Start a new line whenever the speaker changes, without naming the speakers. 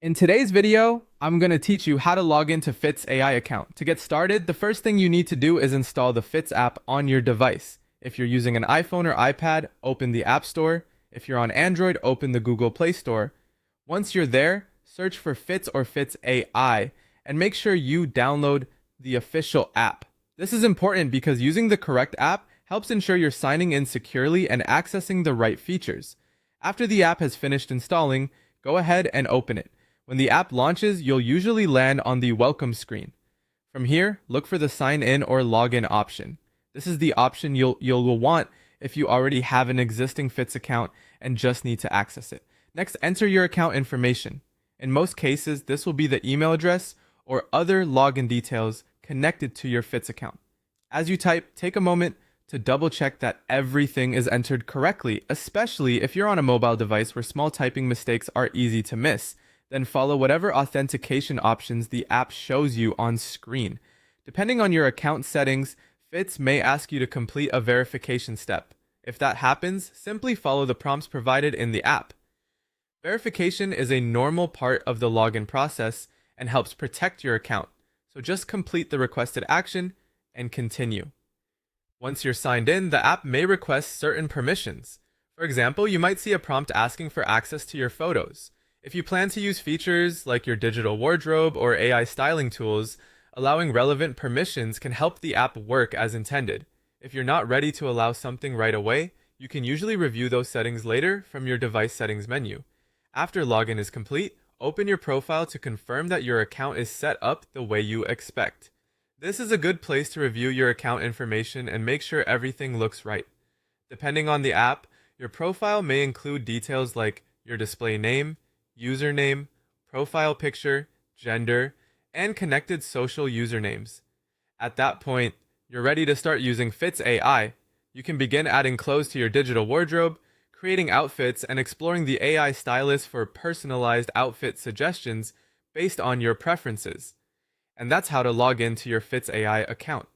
In today's video, I'm going to teach you how to log into Fit's AI account. To get started, the first thing you need to do is install the Fit's app on your device. If you're using an iPhone or iPad, open the App Store. If you're on Android, open the Google Play Store. Once you're there, search for Fit's or Fit's AI and make sure you download the official app. This is important because using the correct app helps ensure you're signing in securely and accessing the right features. After the app has finished installing, go ahead and open it. When the app launches, you'll usually land on the welcome screen. From here, look for the sign in or login option. This is the option you'll want if you already have an existing Fit's account and just need to access it. Next, enter your account information. In most cases, this will be the email address or other login details connected to your Fit's account. As you type, take a moment to double check that everything is entered correctly, especially if you're on a mobile device where small typing mistakes are easy to miss. Then follow whatever authentication options the app shows you on screen. Depending on your account settings, Fit's may ask you to complete a verification step. If that happens, simply follow the prompts provided in the app. Verification is a normal part of the login process and helps protect your account, so just complete the requested action and continue. Once you're signed in, the app may request certain permissions. For example, you might see a prompt asking for access to your photos. If you plan to use features like your digital wardrobe or AI styling tools, allowing relevant permissions can help the app work as intended. If you're not ready to allow something right away, you can usually review those settings later from your device settings menu. After login is complete, open your profile to confirm that your account is set up the way you expect. This is a good place to review your account information and make sure everything looks right. Depending on the app, your profile may include details like your display name, username, profile picture, gender, and connected social usernames. At that point, you're ready to start using Fit's AI. You can begin adding clothes to your digital wardrobe, creating outfits, and exploring the AI stylist for personalized outfit suggestions based on your preferences. And that's how to log into your Fit's AI account.